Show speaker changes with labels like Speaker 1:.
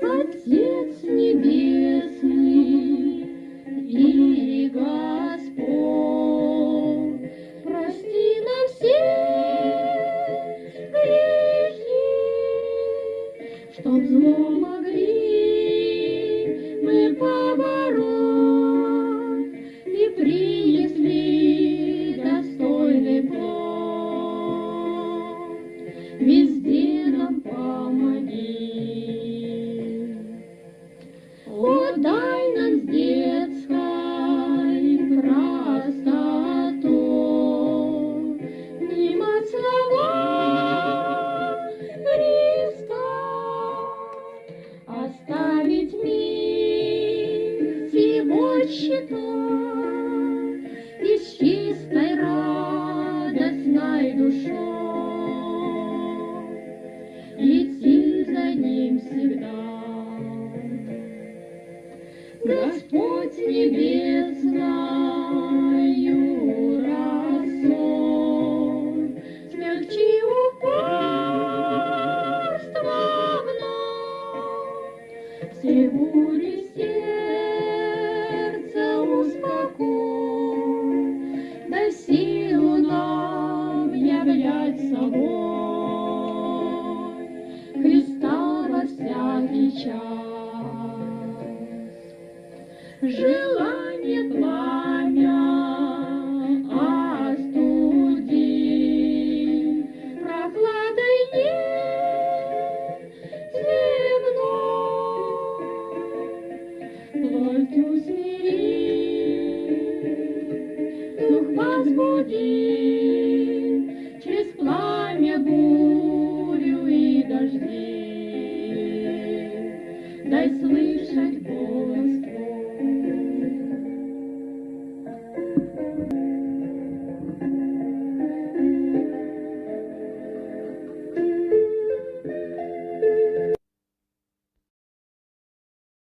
Speaker 1: Отец Небесный и Господь, прости нам все грехи, чтоб зло могли мы побороть и принесли достойный плод. Везде нам помоги. О, дай нам с детской простотой внимать слова Христа, оставить мир его считать и с чистой радостной душой идти за ним всегда. Господь небесною росой смягчи упорство вновь, все бури сердца успокой, дай силу нам являть собой Христа во всякий час. Желание пламя остуди, прохладой нет земной, плоть усмири, дух возбуди, через пламя бурю и дожди, дай слышать Бога.